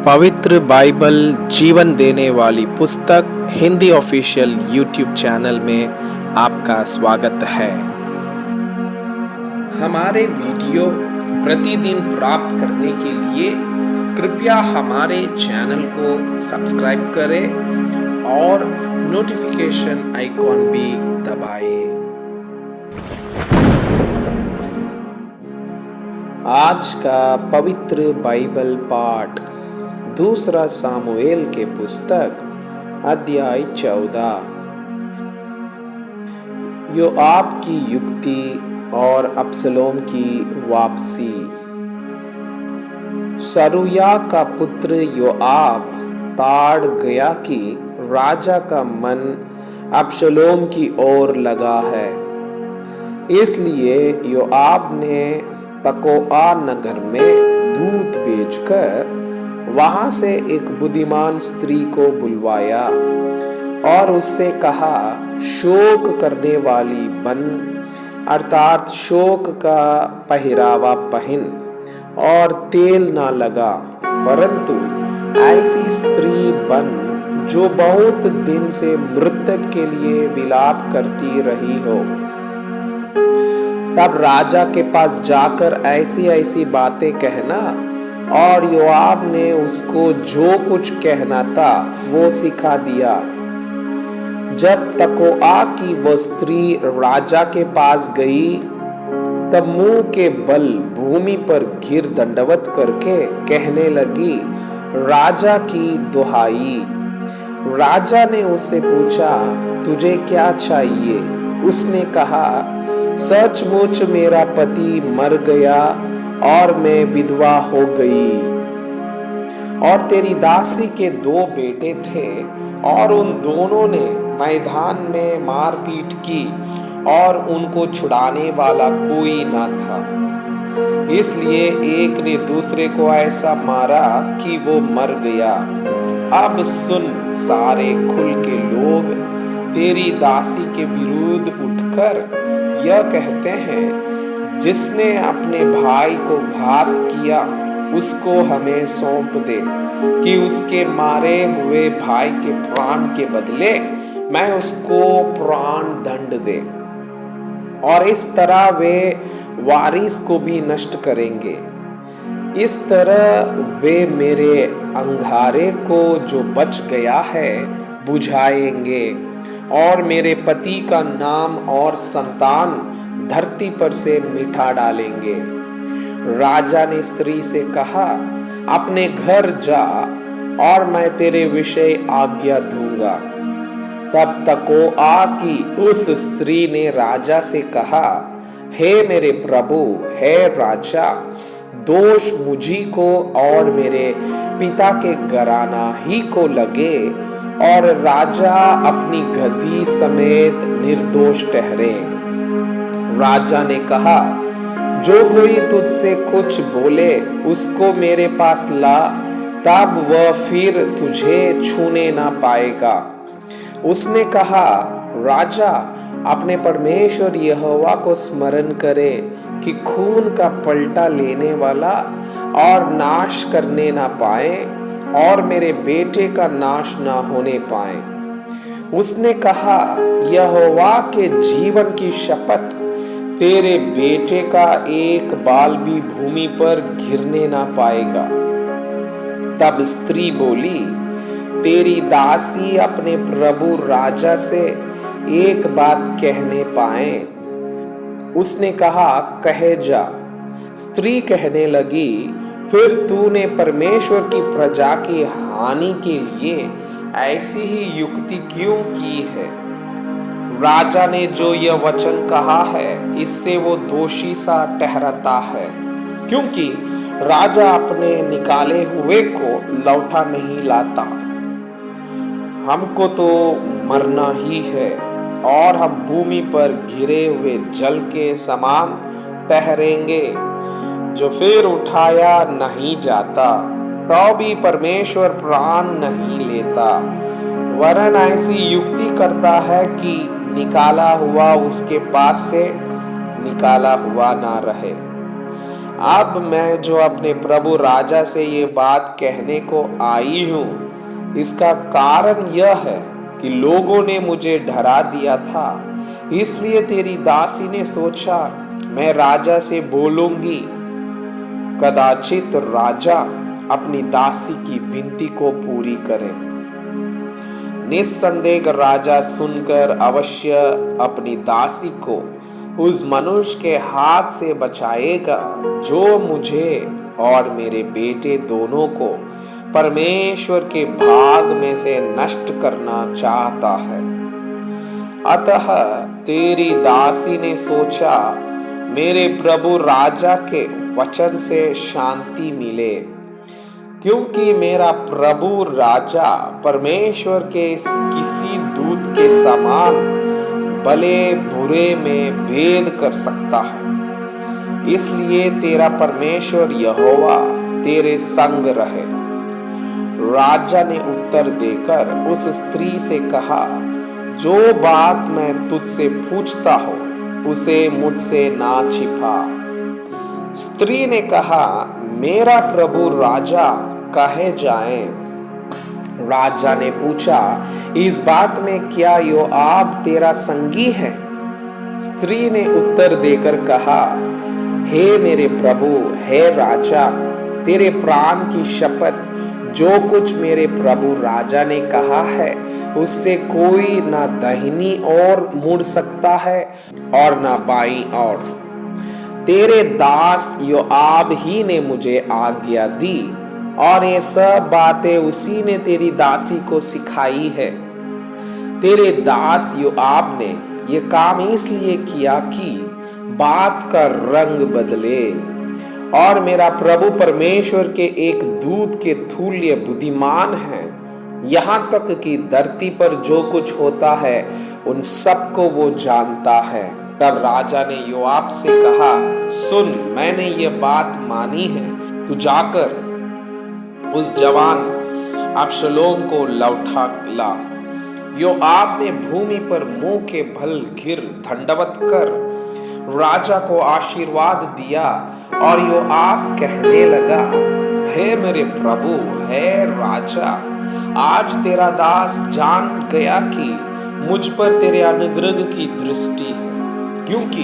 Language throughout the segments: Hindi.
पवित्र बाइबल जीवन देने वाली पुस्तक हिंदी ऑफिशियल यूट्यूब चैनल में आपका स्वागत है। हमारे वीडियो प्रतिदिन प्राप्त करने के लिए कृपया हमारे चैनल को सब्सक्राइब करें और नोटिफिकेशन आइकॉन भी दबाएं। आज का पवित्र बाइबल पाठ दूसरा सामुएल के पुस्तक अध्याय 14। योआब की युक्ति और अबसलोम की वापसी। सरूया का पुत्र योआब ताड़ गया कि राजा का मन अबसलोम की ओर लगा है, इसलिए योआब ने तकोआ नगर में दूत भेजकर वहां से एक बुद्धिमान स्त्री को बुलवाया और उससे कहा, शोक करने वाली बन, अर्थात शोक का पहरावा पहन और तेल ना लगा, परंतु ऐसी स्त्री बन जो बहुत दिन से मृतक के लिए विलाप करती रही हो। तब राजा के पास जाकर ऐसी ऐसी बातें कहना, और योआब ने उसको जो कुछ कहना था वो सिखा दिया। जब तकोआ की वह स्त्री राजा के पास गई, तब मुंह के बल भूमि पर गिर दंडवत करके कहने लगी, राजा की दुहाई। राजा ने उससे पूछा, तुझे क्या चाहिए? उसने कहा, सचमुच मेरा पति मर गया और मैं विधवा हो गई, और तेरी दासी के 2 बेटे थे और उन दोनों ने मैदान में मारपीट की और उनको छुड़ाने वाला कोई न था, इसलिए एक ने दूसरे को ऐसा मारा कि वो मर गया। अब सुन, सारे खुल के लोग तेरी दासी के विरुद्ध उठकर यह कहते हैं, जिसने अपने भाई को घात किया उसको हमें सौंप दे, कि उसके मारे हुए भाई के प्राण के बदले मैं उसको प्राण दंड दे, और इस तरह वे वारिस को भी नष्ट करेंगे। इस तरह वे मेरे अंगारे को जो बच गया है बुझाएंगे, और मेरे पति का नाम और संतान धरती पर से मिटा डालेंगे। राजा ने स्त्री से कहा, अपने घर जा और मैं तेरे विषय आज्ञा दूंगा। तब तकोआ की उस स्त्री ने राजा से कहा, हे मेरे प्रभु, हे राजा, दोष मुझी को और मेरे पिता के घराना ही को लगे, और राजा अपनी गद्दी समेत निर्दोष ठहरे। राजा ने कहा, जो कोई तुझसे कुछ बोले उसको मेरे पास ला, तब वह फिर तुझे छूने ना पाएगा। उसने कहा, राजा अपने परमेश्वर यहोवा को स्मरण करे कि खून का पलटा लेने वाला और नाश करने ना पाए, और मेरे बेटे का नाश ना होने पाए। उसने कहा, यहोवा के जीवन की शपथ, तेरे बेटे का एक बाल भी भूमि पर गिरने ना पाएगा। तब स्त्री बोली, तेरी दासी अपने प्रभु राजा से एक बात कहने पाए। उसने कहा, कहे जा। स्त्री कहने लगी, फिर तूने परमेश्वर की प्रजा की हानि के लिए ऐसी ही युक्ति क्यों की है? राजा ने जो यह वचन कहा है, इससे वो दोषी सा ठहरता है, क्योंकि राजा अपने निकाले हुए को लौटा नहीं लाता। हमको तो मरना ही है, और हम भूमि पर गिरे हुए जल के समान ठहरेंगे, जो फिर उठाया नहीं जाता, तो भी परमेश्वर प्राण नहीं लेता, वरन ऐसी युक्ति करता है कि निकाला हुआ उसके पास से निकाला हुआ ना रहे। अब मैं जो अपने प्रभु राजा से ये बात कहने को आई हूँ, इसका कारण यह है कि लोगों ने मुझे डरा दिया था। इसलिए तेरी दासी ने सोचा मैं राजा से बोलूंगी, कदाचित राजा अपनी दासी की विनती को पूरी करे। निस्संदेह राजा सुनकर अवश्य अपनी दासी को उस मनुष्य के हाथ से बचाएगा जो मुझे और मेरे बेटे दोनों को परमेश्वर के भाग में से नष्ट करना चाहता है। अतः तेरी दासी ने सोचा मेरे प्रभु राजा के वचन से शांति मिले, क्योंकि मेरा प्रभु राजा परमेश्वर के किसी दूत के समान भले बुरे में भेद कर सकता है। इसलिए तेरा परमेश्वर यहोवा तेरे संग रहे। राजा ने उत्तर देकर उस स्त्री से कहा, जो बात मैं तुझसे पूछता हूँ उसे मुझसे ना छिपा। स्त्री ने कहा, मेरा प्रभु राजा कहे जाए। राजा ने पूछा, इस बात में क्या योआब तेरा संगी है? स्त्री ने उत्तर देकर कहा, हे मेरे प्रभु, हे राजा, तेरे प्राण की शपथ, जो कुछ मेरे प्रभु राजा ने कहा है उससे कोई ना दाहिनी ओर मुड़ सकता है और ना बाईं ओर। तेरे दास योआब ही ने मुझे आज्ञा दी और ये सब बातें उसी ने तेरी दासी को सिखाई है। तेरे दास योआब ने ये काम इसलिए किया कि बात का रंग बदले और मेरा प्रभु परमेश्वर के एक दूत के तुल्य बुद्धिमान है, यहाँ तक कि धरती पर जो कुछ होता है उन सबको वो जानता है। तब राजा ने योआब से कहा, सुन, मैंने ये बात मानी है, तू जाकर उस जवान अबशालोम को लौटा ला। योआब ने भूमि पर मुंह के बल गिर दंडवत कर राजा को आशीर्वाद दिया और योआब कहने लगा, हे मेरे प्रभु, हे राजा, आज तेरा दास जान गया कि मुझ पर तेरे अनुग्रह की दृष्टि है, क्योंकि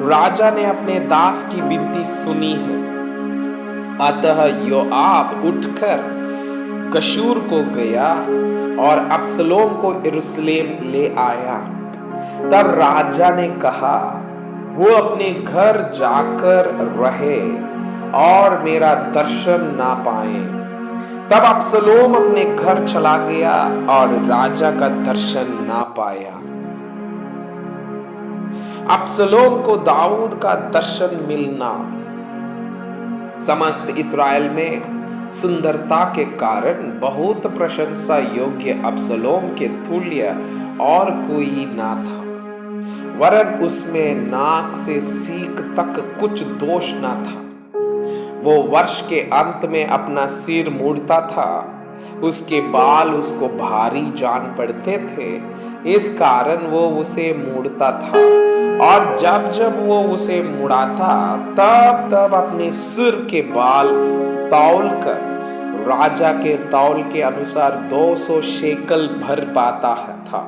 राजा ने अपने दास की विनती सुनी है। अतः योआब उठकर गशूर को गया और अबशालोम को यरूशलेम ले आया। तब राजा ने कहा, वो अपने घर जाकर रहे और मेरा दर्शन ना पाए। तब अबशालोम अपने घर चला गया और राजा का दर्शन ना पाया। अबशालोम को दाऊद का दर्शन मिलना। समस्त इस्राएल में सुंदरता के कारण बहुत प्रशंसा योग्य अबशालोम के तुल्य और कोई ना था, वरन उसमें नाक से सीक तक कुछ दोष ना था। वो वर्ष के अंत में अपना सिर मुड़ता था, उसके बाल उसको भारी जान पड़ते थे, इस कारण वो उसे मुड़ता था, और जब जब वो उसे मुड़ाता तब तब अपने सिर के बाल तौल कर राजा के तौल के अनुसार 200 शेकल भर पाता था।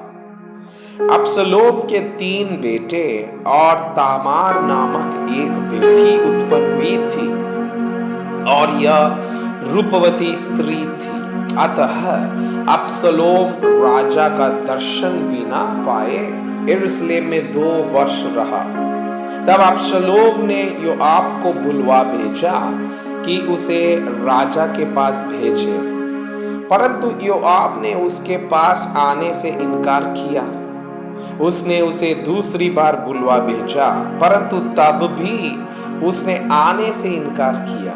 अबशालोम के 3 बेटे और तामार नामक एक बेटी उत्पन्न हुई थी, और यह रूपवती स्त्री थी। अतः अबशालोम राजा का दर्शन भी ना पाए यरूशलेम में 2 वर्ष रहा। तब अबशालोम ने योआब को बुलवा भेजा कि उसे राजा के पास भेजे, परंतु योआब ने उसके पास आने से इनकार किया। उसने उसे दूसरी बार बुलवा भेजा, परंतु तब भी उसने आने से इनकार किया।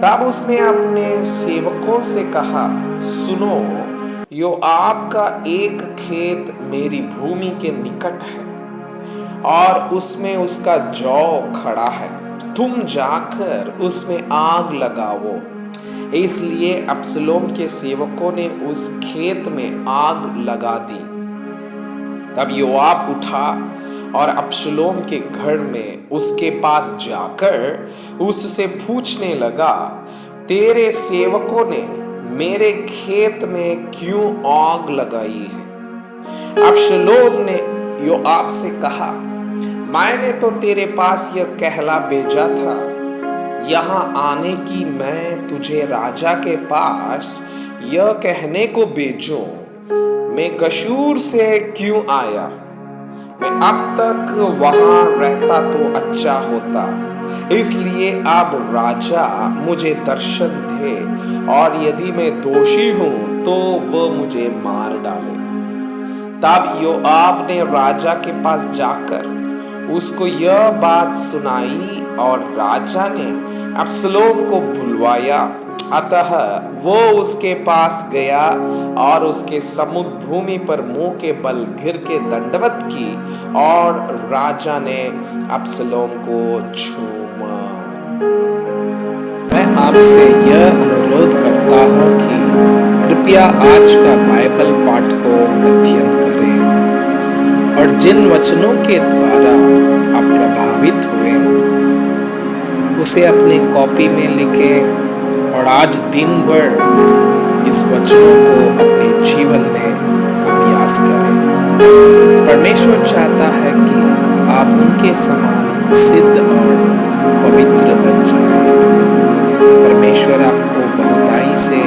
तब उसने अपने सेवकों से कहा, सुनो, योआब का एक खेत मेरी भूमि के निकट है और उसमें उसका जौ खड़ा है, तुम जाकर उसमें आग लगाओ। इसलिए अबशालोम के सेवकों ने उस खेत में आग लगा दी। तब योआब उठा और अब्शलोम के घर में उसके पास जाकर उससे पूछने लगा, तेरे सेवकों ने मेरे खेत में क्यों आग लगाई है? अब्शलोम ने योआब से कहा, मैंने तो तेरे पास यह कहला भेजा था, यहाँ आने की मैं तुझे राजा के पास यह कहने को भेजूं, मैं गशूर से क्यों आया? मैं अब तक वहां रहता तो अच्छा होता, इसलिए अब राजा मुझे दर्शन दे, और यदि मैं दोषी हूं तो वह मुझे मार डाले। तब योआब ने राजा के पास जाकर उसको यह बात सुनाई, और राजा ने अब्शलोम को बुलवाया। अतः वो उसके पास गया और उसके सम्मुख भूमि पर मुंह के बल गिर के दंडवत की, और राजा ने अब्शलोम को चूमा। मैं आपसे यह अनुरोध करता हूँ कि कृपया आज का बाइबल पाठ को अध्ययन करें, और जिन वचनों के द्वारा आप प्रभावित हुए उसे अपने कॉपी में लिखें, और आज दिन भर इस वचनों को अपने जीवन में अभ्यास करें। परमेश्वर चाहता है कि आप उनके समान सिद्ध और पवित्र बन जाएं। परमेश्वर आपको बहुताई से